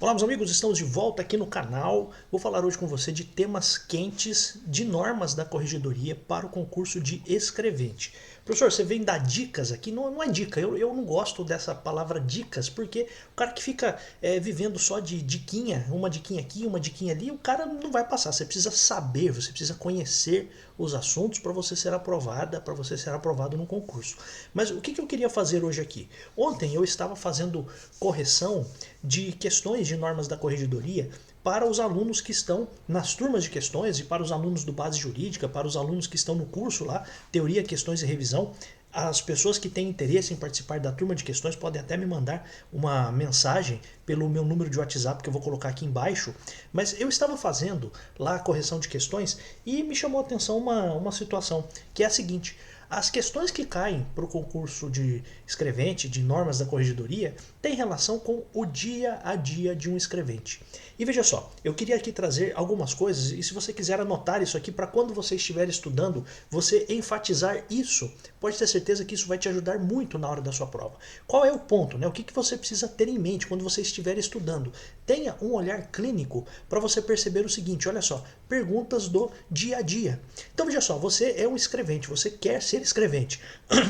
Olá, meus amigos, estamos de volta aqui no canal. Vou falar hoje com você de temas quentes de normas da corregedoria para o concurso de escrevente. Professor, você vem dar dicas aqui? Não, não é dica, eu não gosto dessa palavra dicas, porque o cara que fica vivendo só de diquinha, uma diquinha aqui, uma diquinha ali, o cara não vai passar. Você precisa saber, você precisa conhecer os assuntos para você ser aprovada, para você ser aprovado no concurso. Mas o que eu queria fazer hoje aqui? Ontem eu estava fazendo correção de questões de normas da corregedoria para os alunos que estão nas turmas de questões e para os alunos do Base Jurídica, para os alunos que estão no curso lá, Teoria, Questões e Revisão. As pessoas que têm interesse em participar da turma de questões podem até me mandar uma mensagem pelo meu número de WhatsApp que eu vou colocar aqui embaixo. Mas eu estava fazendo lá a correção de questões e me chamou a atenção uma situação, que é a seguinte: as questões que caem para o concurso de escrevente, de normas da corregedoria, têm relação com o dia a dia de um escrevente. E veja só, eu queria aqui trazer algumas coisas, e se você quiser anotar isso aqui para quando você estiver estudando, você enfatizar isso, pode ter certeza que isso vai te ajudar muito na hora da sua prova. Qual é o ponto, né? O que você precisa ter em mente quando você estiver estudando? Tenha um olhar clínico para você perceber o seguinte: olha só, perguntas do dia a dia. Então veja só, você é um escrevente, você quer ser escrevente,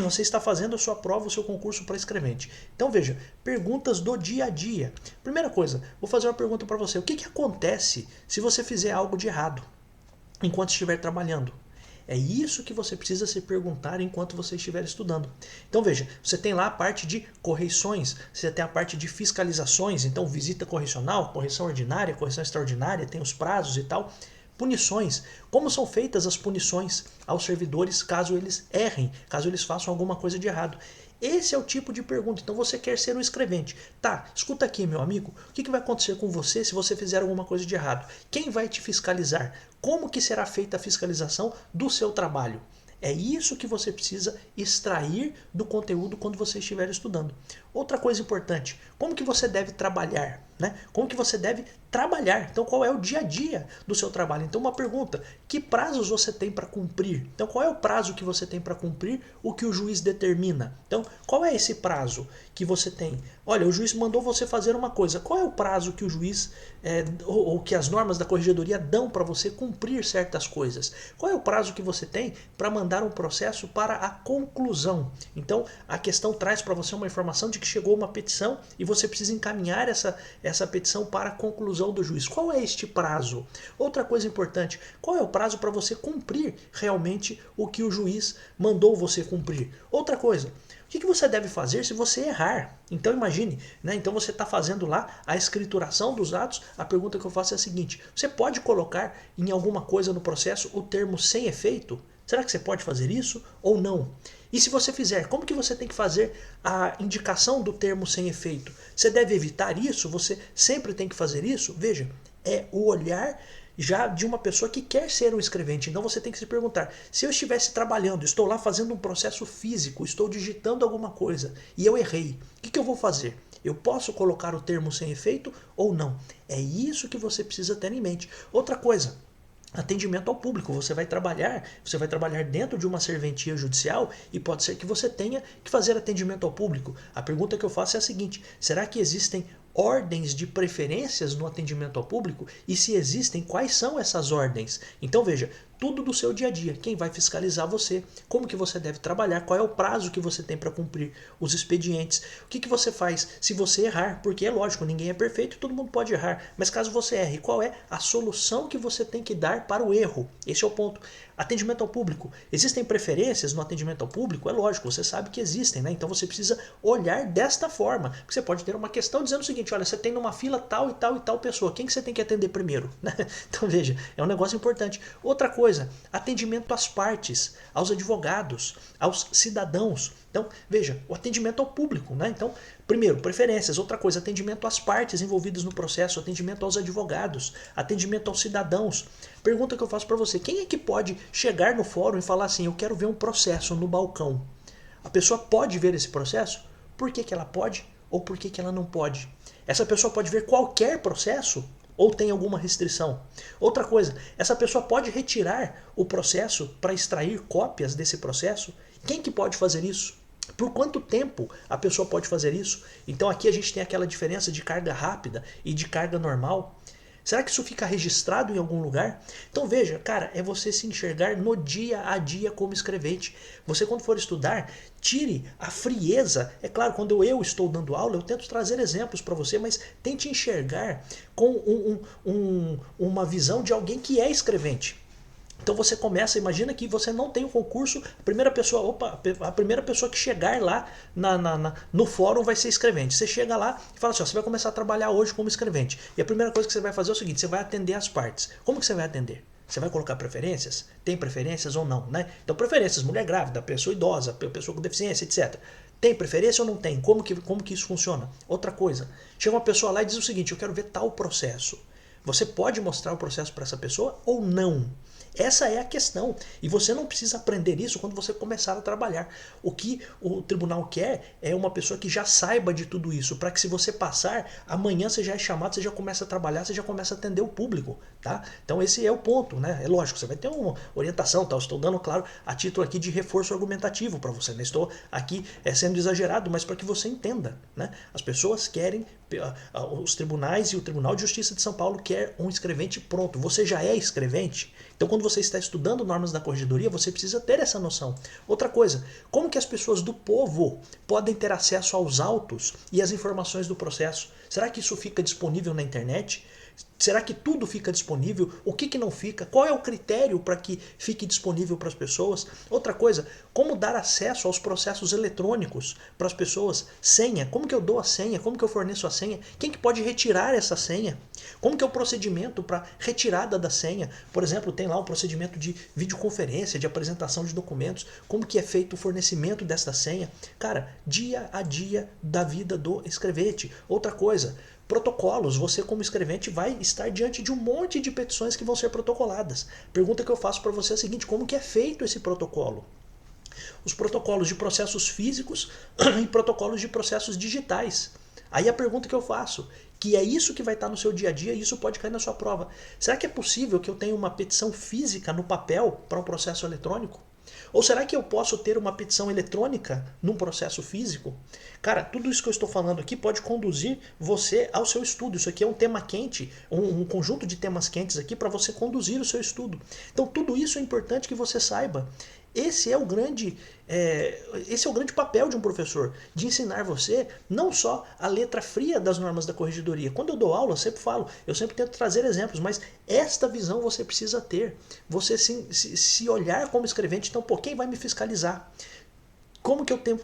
você está fazendo a sua prova, o seu concurso para escrevente. Então veja, perguntas do dia a dia. Primeira coisa, vou fazer uma pergunta para você: o que acontece se você fizer algo de errado enquanto estiver trabalhando? É isso que você precisa se perguntar enquanto você estiver estudando. Então veja, você tem lá a parte de correções, você tem a parte de fiscalizações, então visita correcional, correção ordinária, correção extraordinária, tem os prazos e tal. Punições. Como são feitas as punições aos servidores caso eles errem, caso eles façam alguma coisa de errado? Esse é o tipo de pergunta. Então você quer ser um escrevente. Tá, escuta aqui, meu amigo. O que vai acontecer com você se você fizer alguma coisa de errado? Quem vai te fiscalizar? Como que será feita a fiscalização do seu trabalho? É isso que você precisa extrair do conteúdo quando você estiver estudando. Outra coisa importante, como que você deve trabalhar? Né? Como que você deve trabalhar? Então, qual é o dia a dia do seu trabalho? Então, uma pergunta: que prazos você tem para cumprir? Então, qual é o prazo que você tem para cumprir o que o juiz determina? Então, qual é esse prazo que você tem? Olha, o juiz mandou você fazer uma coisa. Qual é o prazo que o juiz ou que as normas da corregedoria dão para você cumprir certas coisas? Qual é o prazo que você tem para mandar um processo para a conclusão? Então, a questão traz para você uma informação de que chegou uma petição e você precisa encaminhar essa petição para a conclusão do juiz. Qual é este prazo? Outra coisa importante: qual é o prazo para você cumprir realmente o que o juiz mandou você cumprir? Outra coisa: o que você deve fazer se você errar? Então imagine, né? Então você está fazendo lá a escrituração dos atos. A pergunta que eu faço é a seguinte: você pode colocar em alguma coisa no processo o termo sem efeito? Será que você pode fazer isso ou não? E se você fizer, como que você tem que fazer a indicação do termo sem efeito? Você deve evitar isso? Você sempre tem que fazer isso? Veja, é o olhar já de uma pessoa que quer ser um escrevente. Então você tem que se perguntar: se eu estivesse trabalhando, estou lá fazendo um processo físico, estou digitando alguma coisa e eu errei, o que eu vou fazer? Eu posso colocar o termo sem efeito ou não? É isso que você precisa ter em mente. Outra coisa: atendimento ao público. Você vai trabalhar dentro de uma serventia judicial e pode ser que você tenha que fazer atendimento ao público. A pergunta que eu faço é a seguinte: será que existem ordens de preferências no atendimento ao público? E se existem, quais são essas ordens? Então veja, tudo do seu dia a dia. Quem vai fiscalizar você? Como que você deve trabalhar? Qual é o prazo que você tem para cumprir os expedientes? O que você faz se você errar? Porque é lógico, ninguém é perfeito, todo mundo pode errar. Mas caso você erre, qual é a solução que você tem que dar para o erro? Esse é o ponto. Atendimento ao público. Existem preferências no atendimento ao público? É lógico, você sabe que existem, né? Então você precisa olhar desta forma. Porque você pode ter uma questão dizendo o seguinte: olha, você tem numa fila tal e tal e tal pessoa. Quem que você tem que atender primeiro? Então veja, é um negócio importante. Outra coisa: atendimento às partes, aos advogados, aos cidadãos. Então, veja, o atendimento ao público, né? Então, primeiro, preferências. Outra coisa: atendimento às partes envolvidas no processo, atendimento aos advogados, atendimento aos cidadãos. Pergunta que eu faço para você: quem é que pode chegar no fórum e falar assim: eu quero ver um processo no balcão? A pessoa pode ver esse processo? Por que ela pode ou por que ela não pode? Essa pessoa pode ver qualquer processo? Ou tem alguma restrição? Outra coisa: essa pessoa pode retirar o processo para extrair cópias desse processo? Quem que pode fazer isso? Por quanto tempo a pessoa pode fazer isso? Então aqui a gente tem aquela diferença de carga rápida e de carga normal. Será que isso fica registrado em algum lugar? Então veja, cara, é você se enxergar no dia a dia como escrevente. Você quando for estudar, tire a frieza. É claro, quando eu estou dando aula, eu tento trazer exemplos para você, mas tente enxergar com uma visão de alguém que é escrevente. Então você começa, imagina que você não tem o concurso, a primeira pessoa que chegar lá no fórum vai ser escrevente. Você chega lá e fala assim, ó, você vai começar a trabalhar hoje como escrevente. E a primeira coisa que você vai fazer é o seguinte, você vai atender as partes. Como que você vai atender? Você vai colocar preferências? Tem preferências ou não, né? Então preferências, mulher grávida, pessoa idosa, pessoa com deficiência, etc. Tem preferência ou não tem? Como que isso funciona? Outra coisa, chega uma pessoa lá e diz o seguinte, eu quero ver tal processo. Você pode mostrar o processo para essa pessoa ou não? Essa é a questão. E você não precisa aprender isso quando você começar a trabalhar. O que o tribunal quer é uma pessoa que já saiba de tudo isso, para que se você passar, amanhã você já é chamado, você já começa a trabalhar, você já começa a atender o público. Tá? Então esse é o ponto. Né? É lógico, você vai ter uma orientação. Tá? Eu estou dando, claro, a título aqui de reforço argumentativo para você. Não estou aqui sendo exagerado, mas para que você entenda. Né? As pessoas querem, os tribunais e o Tribunal de Justiça de São Paulo quer um escrevente pronto. Você já é escrevente? Então quando você está estudando normas da corregedoria, você precisa ter essa noção. Outra coisa, como que as pessoas do povo podem ter acesso aos autos e às informações do processo? Será que isso fica disponível na internet? Será que tudo fica disponível? O que não fica? Qual é o critério para que fique disponível para as pessoas? Outra coisa, como dar acesso aos processos eletrônicos para as pessoas? Senha, como que eu dou a senha? Como que eu forneço a senha? Quem que pode retirar essa senha? Como que é o procedimento para retirada da senha? Por exemplo, tem lá um procedimento de videoconferência, de apresentação de documentos. Como que é feito o fornecimento dessa senha? Cara, dia a dia da vida do escrevente. Outra coisa, protocolos. Você como escrevente vai estar diante de um monte de petições que vão ser protocoladas. Pergunta que eu faço para você é a seguinte, como que é feito esse protocolo? Os protocolos de processos físicos e protocolos de processos digitais. Aí a pergunta que eu faço, que é isso que vai estar no seu dia a dia e isso pode cair na sua prova. Será que é possível que eu tenha uma petição física no papel para um processo eletrônico? Ou será que eu posso ter uma petição eletrônica num processo físico? Cara, tudo isso que eu estou falando aqui pode conduzir você ao seu estudo. Isso aqui é um tema quente, um conjunto de temas quentes aqui para você conduzir o seu estudo. Então tudo isso é importante que você saiba. Esse é o grande papel de um professor, de ensinar você não só a letra fria das normas da corregedoria. Quando eu dou aula, eu sempre falo, eu sempre tento trazer exemplos, mas esta visão você precisa ter. Você se olhar como escrevente, então, pô, quem vai me fiscalizar? Como que eu tenho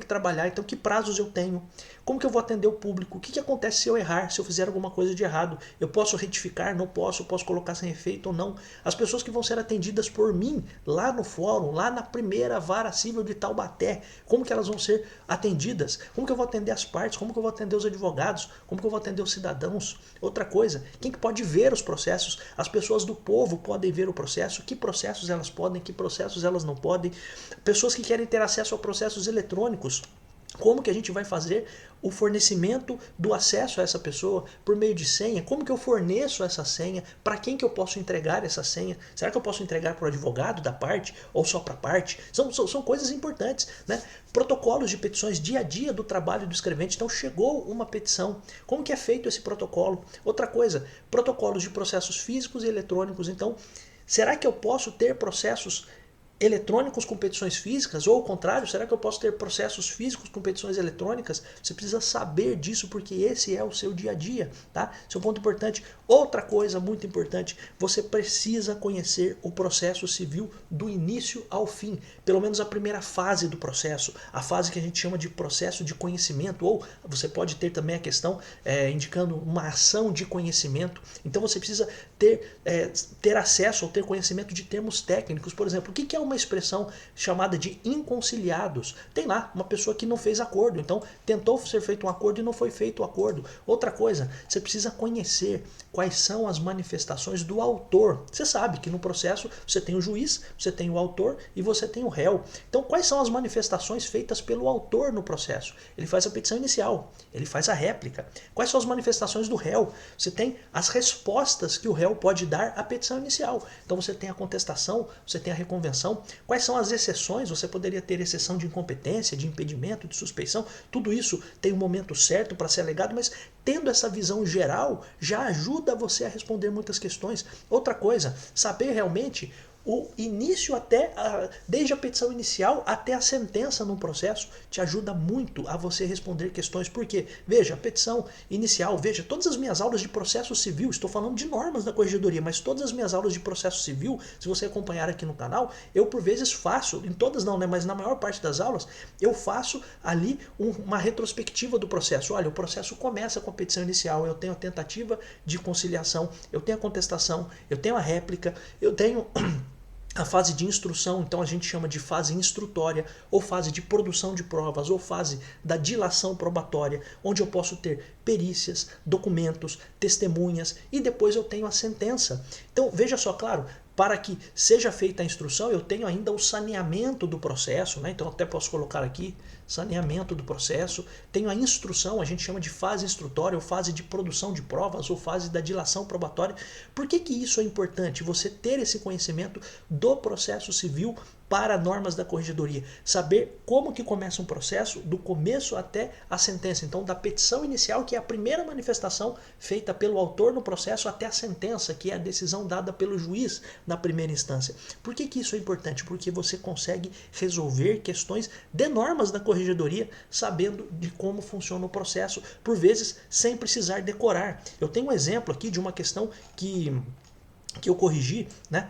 que trabalhar? Então, que prazos eu tenho? Como que eu vou atender o público? O que acontece se eu errar, se eu fizer alguma coisa de errado? Eu posso retificar? Não posso? Posso colocar sem efeito ou não? As pessoas que vão ser atendidas por mim, lá no fórum, lá na primeira vara civil de Taubaté, como que elas vão ser atendidas? Como que eu vou atender as partes? Como que eu vou atender os advogados? Como que eu vou atender os cidadãos? Outra coisa, quem que pode ver os processos? As pessoas do povo podem ver o processo? Que processos elas podem? Que processos elas não podem? Pessoas que querem ter acesso a processos eletrônicos. Como que a gente vai fazer o fornecimento do acesso a essa pessoa por meio de senha? Como que eu forneço essa senha? Para quem que eu posso entregar essa senha? Será que eu posso entregar para o advogado da parte ou só para a parte? São coisas importantes, né? Protocolos de petições dia a dia do trabalho do escrevente. Então chegou uma petição. Como que é feito esse protocolo? Outra coisa, protocolos de processos físicos e eletrônicos. Então, será que eu posso ter processos eletrônicos com petições físicas, ou ao contrário, será que eu posso ter processos físicos com petições eletrônicas? Você precisa saber disso porque esse é o seu dia a dia, tá? Esse é um ponto importante. Outra coisa muito importante, você precisa conhecer o processo civil do início ao fim, pelo menos a primeira fase do processo, a fase que a gente chama de processo de conhecimento, ou você pode ter também a questão indicando uma ação de conhecimento. Então você precisa ter acesso ou ter conhecimento de termos técnicos. Por exemplo, o que é uma expressão chamada de inconciliados? Tem lá uma pessoa que não fez acordo, então tentou ser feito um acordo e não foi feito o acordo. Outra coisa, você precisa conhecer quais são as manifestações do autor. Você sabe que no processo você tem o juiz, você tem o autor e você tem o réu. Então quais são as manifestações feitas pelo autor no processo? Ele faz a petição inicial, ele faz a réplica. Quais são as manifestações do réu? Você tem as respostas que o réu pode dar à petição inicial. Então você tem a contestação, você tem a reconvenção, Quais são as exceções? Você poderia ter exceção de incompetência, de impedimento, de suspeição. Tudo isso tem um momento certo para ser alegado, mas tendo essa visão geral já ajuda você a responder muitas questões. Outra coisa, saber realmente o início desde a petição inicial até a sentença no processo te ajuda muito a você responder questões. Porque, veja, a petição inicial, veja, todas as minhas aulas de processo civil, estou falando de normas da corregedoria, mas todas as minhas aulas de processo civil, se você acompanhar aqui no canal, eu por vezes faço, em todas não, né, mas na maior parte das aulas, eu faço ali uma retrospectiva do processo. Olha, o processo começa com a petição inicial, eu tenho a tentativa de conciliação, eu tenho a contestação, eu tenho a réplica, eu tenho a fase de instrução, então a gente chama de fase instrutória, ou fase de produção de provas, ou fase da dilação probatória, onde eu posso ter perícias, documentos, testemunhas, e depois eu tenho a sentença. Então, veja só, claro, para que seja feita a instrução, eu tenho ainda o saneamento do processo, né? Então até posso colocar aqui, saneamento do processo. Tenho a instrução, a gente chama de fase instrutória, ou fase de produção de provas, ou fase da dilação probatória. Por que isso é importante? Você ter esse conhecimento do processo civil para normas da corregedoria. Saber como que começa um processo, do começo até a sentença. Então, da petição inicial, que é a primeira manifestação feita pelo autor no processo, até a sentença, que é a decisão dada pelo juiz na primeira instância. Por que isso é importante? Porque você consegue resolver questões de normas da corregedoria, sabendo de como funciona o processo, por vezes sem precisar decorar. Eu tenho um exemplo aqui de uma questão que eu corrigi, né,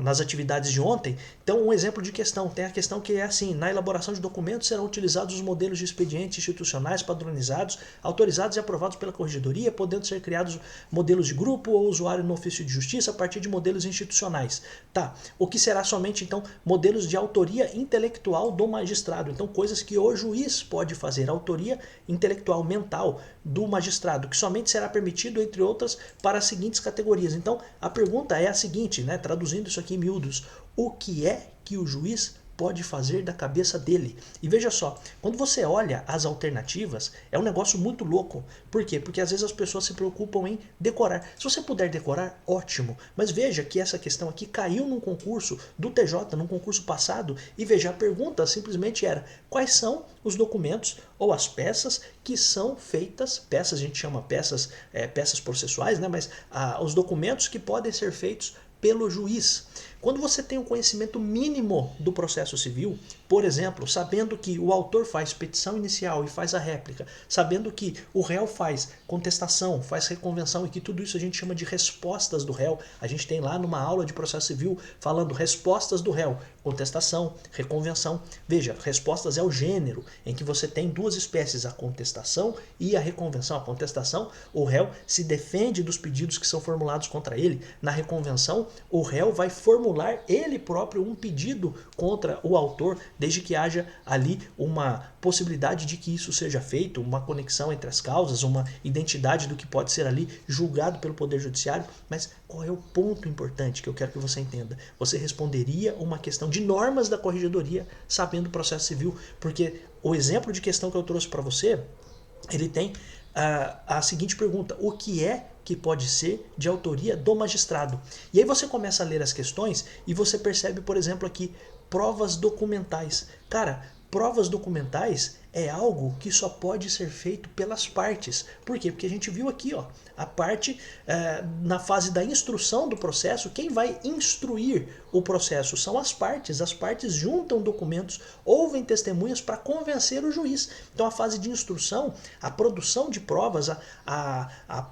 nas atividades de ontem. Então, um exemplo de questão, tem a questão que é assim: na elaboração de documentos serão utilizados os modelos de expedientes institucionais padronizados, autorizados e aprovados pela corregedoria, podendo ser criados modelos de grupo ou usuário no ofício de justiça a partir de modelos institucionais. Tá, o que será somente, então, modelos de autoria intelectual do magistrado. Então, coisas que o juiz pode fazer, autoria intelectual mental do magistrado, que somente será permitido, entre outras, para as seguintes categorias. Então, a pergunta é a seguinte, né, traduzindo isso aqui em miúdos: o que é que o juiz pode fazer da cabeça dele? E veja só, quando você olha as alternativas, é um negócio muito louco. Por quê? Porque às vezes as pessoas se preocupam em decorar. Se você puder decorar, ótimo. Mas veja que essa questão aqui caiu num concurso do TJ, num concurso passado, e veja, a pergunta simplesmente era: quais são os documentos ou as peças que são feitas, peças a gente chama peças processuais, né? Mas os documentos que podem ser feitos pelo juiz. Quando você tem um conhecimento mínimo do processo civil, por exemplo, sabendo que o autor faz petição inicial e faz a réplica, sabendo que o réu faz contestação, faz reconvenção, e que tudo isso a gente chama de respostas do réu. A gente tem lá numa aula de processo civil falando respostas do réu, contestação, reconvenção. Veja, respostas é o gênero em que você tem duas espécies, a contestação e a reconvenção. A contestação, o réu se defende dos pedidos que são formulados contra ele. Na reconvenção, o réu vai formular ele próprio um pedido contra o autor, desde que haja ali uma possibilidade de que isso seja feito, uma conexão entre as causas, uma identidade do que pode ser ali julgado pelo Poder Judiciário. Mas qual é o ponto importante que eu quero que você entenda? Você responderia uma questão de normas da corregedoria sabendo o processo civil, porque o exemplo de questão que eu trouxe para você, ele tem a seguinte pergunta: o que é que pode ser de autoria do magistrado? E aí você começa a ler as questões e você percebe, por exemplo, aqui, provas documentais. Cara, provas documentais é algo que só pode ser feito pelas partes. Por quê? Porque a gente viu aqui, ó, a parte na fase da instrução do processo, quem vai instruir o processo são as partes juntam documentos, ouvem testemunhas para convencer o juiz. Então a fase de instrução, a produção de provas, a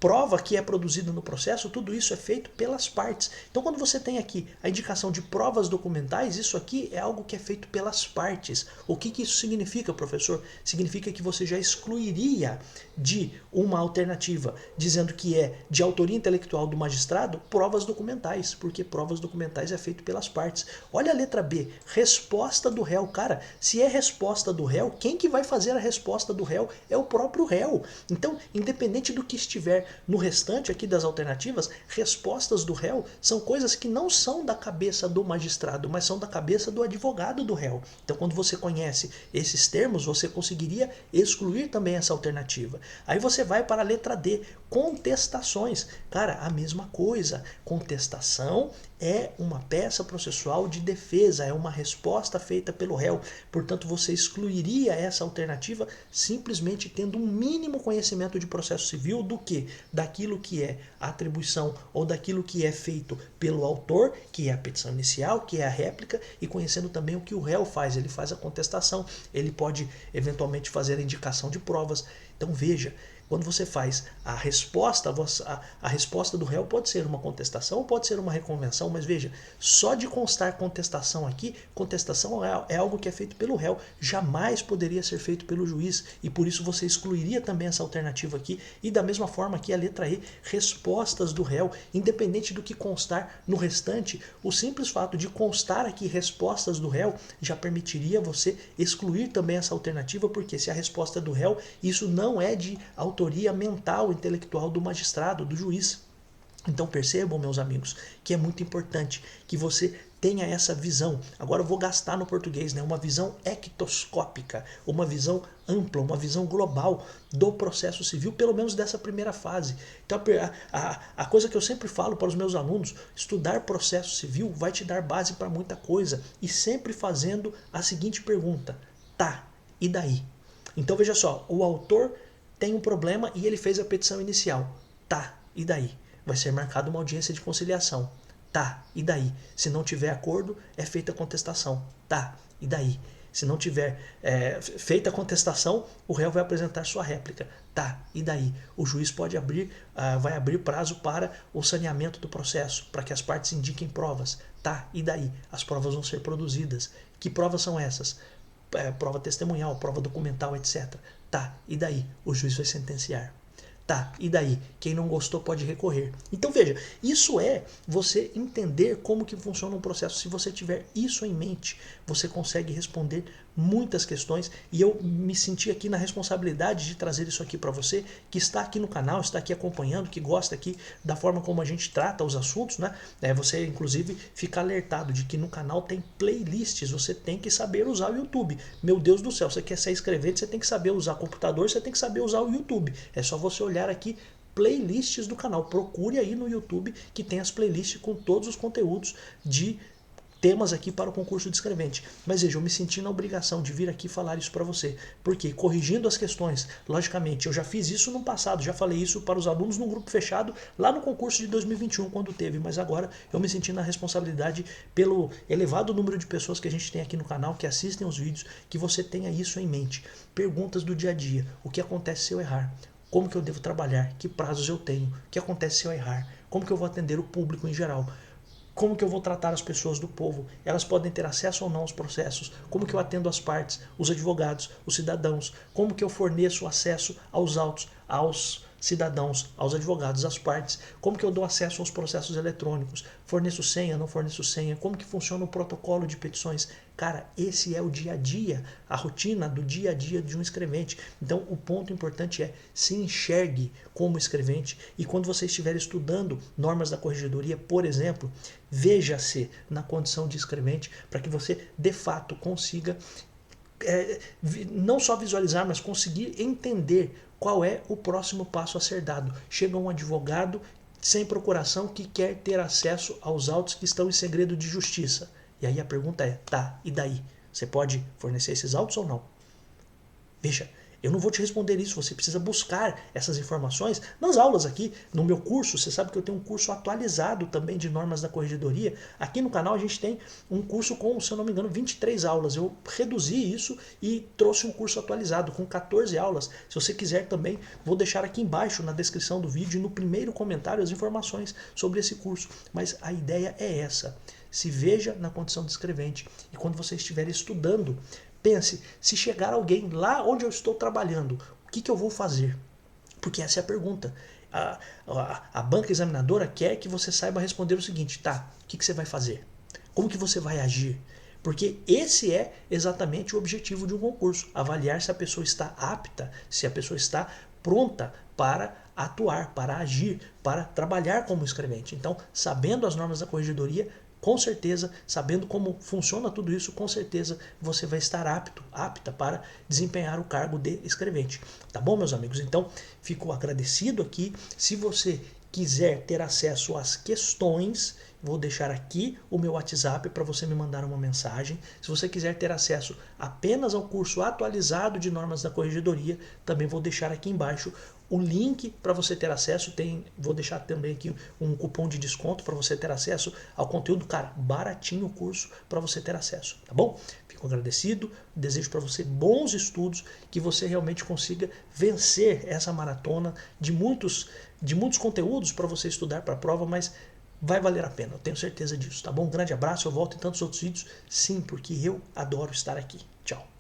prova que é produzida no processo, tudo isso é feito pelas partes. Então, quando você tem aqui a indicação de provas documentais, isso aqui é algo que é feito pelas partes. O que isso significa, professor? Significa que você já excluiria de uma alternativa, dizendo que é de autoria intelectual do magistrado, provas documentais, porque provas documentais é feito pelas partes. Olha a letra B, resposta do réu. Cara, se é resposta do réu, quem que vai fazer a resposta do réu é o próprio réu. Então, independente do que estiver no restante aqui das alternativas, respostas do réu são coisas que não são da cabeça do magistrado, mas são da cabeça do advogado do réu. Então, quando você conhece esses termos, você conseguiria excluir também essa alternativa. Aí você vai para a letra D, contestações. Cara, a mesma coisa. Contestação é uma peça processual de defesa, é uma resposta feita pelo réu. Portanto, você excluiria essa alternativa simplesmente tendo um mínimo conhecimento de processo civil do que daquilo que é a atribuição ou daquilo que é feito pelo autor, que é a petição inicial, que é a réplica, e conhecendo também o que o réu faz. Ele faz a contestação, ele pode eventualmente fazer a indicação de provas. Então veja, quando você faz a resposta, a resposta do réu pode ser uma contestação ou pode ser uma reconvenção, mas veja, só de constar contestação aqui, contestação é algo que é feito pelo réu, jamais poderia ser feito pelo juiz, e por isso você excluiria também essa alternativa aqui, e da mesma forma aqui a letra E, respostas do réu, independente do que constar no restante, o simples fato de constar aqui respostas do réu já permitiria você excluir também essa alternativa, porque se a resposta do réu, isso não é de autoria mental, intelectual do magistrado, do juiz. Então percebam, meus amigos, que é muito importante que você tenha essa visão. Agora eu vou gastar no português, né? Uma visão ectoscópica, uma visão ampla, uma visão global do processo civil, pelo menos dessa primeira fase. Então a coisa que eu sempre falo para os meus alunos, estudar processo civil vai te dar base para muita coisa, e sempre fazendo a seguinte pergunta: tá, e daí? Então veja só, o autor tem um problema e ele fez a petição inicial. Tá, e daí? Vai ser marcada uma audiência de conciliação. Tá, e daí? Se não tiver acordo, é feita a contestação. Tá, e daí? Se não tiver feita a contestação, o réu vai apresentar sua réplica. Tá, e daí? O juiz pode vai abrir prazo para o saneamento do processo, para que as partes indiquem provas. Tá, e daí? As provas vão ser produzidas. Que provas são essas? Prova testemunhal, prova documental, etc. Tá, e daí? O juiz vai sentenciar. Tá, e daí? Quem não gostou pode recorrer. Então veja, isso é você entender como que funciona um processo. Se você tiver isso em mente, você consegue responder muitas questões, e eu me senti aqui na responsabilidade de trazer isso aqui para você, que está aqui no canal, está aqui acompanhando, que gosta aqui da forma como a gente trata os assuntos, né? Você inclusive fica alertado de que no canal tem playlists, você tem que saber usar o YouTube. Meu Deus do céu, você quer ser escrevente, você tem que saber usar computador, você tem que saber usar o YouTube. É só você olhar aqui playlists do canal. Procure aí no YouTube que tem as playlists com todos os conteúdos de temas aqui para o concurso de escrevente. Mas veja, eu me senti na obrigação de vir aqui falar isso para você, porque corrigindo as questões, logicamente, eu já fiz isso no passado, já falei isso para os alunos num grupo fechado, lá no concurso de 2021, quando teve, mas agora eu me senti na responsabilidade pelo elevado número de pessoas que a gente tem aqui no canal, que assistem os vídeos, que você tenha isso em mente. Perguntas do dia a dia: o que acontece se eu errar? Como que eu devo trabalhar? Que prazos eu tenho? O que acontece se eu errar? Como que eu vou atender o público em geral? Como que eu vou tratar as pessoas do povo? Elas podem ter acesso ou não aos processos? Como que eu atendo as partes, os advogados, os cidadãos? Como que eu forneço acesso aos autos, aos cidadãos, aos advogados, às partes? Como que eu dou acesso aos processos eletrônicos? Forneço senha, não forneço senha? Como que funciona o protocolo de petições? Cara, esse é o dia a dia, a rotina do dia a dia de um escrevente. Então, o ponto importante é: se enxergue como escrevente, e quando você estiver estudando normas da corregedoria, por exemplo, veja-se na condição de escrevente, para que você, de fato, consiga não só visualizar, mas conseguir entender qual é o próximo passo a ser dado. Chega um advogado sem procuração que quer ter acesso aos autos que estão em segredo de justiça. E aí a pergunta é: tá, e daí? Você pode fornecer esses autos ou não? Veja, eu não vou te responder isso, você precisa buscar essas informações nas aulas aqui, no meu curso. Você sabe que eu tenho um curso atualizado também de normas da corregedoria. Aqui no canal a gente tem um curso com, se eu não me engano, 23 aulas. Eu reduzi isso e trouxe um curso atualizado com 14 aulas. Se você quiser também, vou deixar aqui embaixo na descrição do vídeo e no primeiro comentário as informações sobre esse curso. Mas a ideia é essa: se veja na condição de escrevente, e quando você estiver estudando, pense: se chegar alguém lá onde eu estou trabalhando, o que eu vou fazer? Porque essa é a pergunta. A banca examinadora quer que você saiba responder o seguinte: tá, o que você vai fazer? Como que você vai agir? Porque esse é exatamente o objetivo de um concurso: avaliar se a pessoa está apta, se a pessoa está pronta para atuar, para agir, para trabalhar como escrevente. Então, sabendo as normas da corregedoria, com certeza, sabendo como funciona tudo isso, com certeza você vai estar apta para desempenhar o cargo de escrevente. Tá bom, meus amigos? Então, fico agradecido aqui. Se você quiser ter acesso às questões, vou deixar aqui o meu WhatsApp para você me mandar uma mensagem. Se você quiser ter acesso apenas ao curso atualizado de normas da corregedoria, também vou deixar aqui embaixo o link para você ter acesso. Vou deixar também aqui um cupom de desconto para você ter acesso ao conteúdo, cara, baratinho o curso para você ter acesso, tá bom? Fico agradecido, desejo para você bons estudos, que você realmente consiga vencer essa maratona de muitos conteúdos para você estudar para a prova, mas vai valer a pena, eu tenho certeza disso, tá bom? Um grande abraço, eu volto em tantos outros vídeos, sim, porque eu adoro estar aqui. Tchau.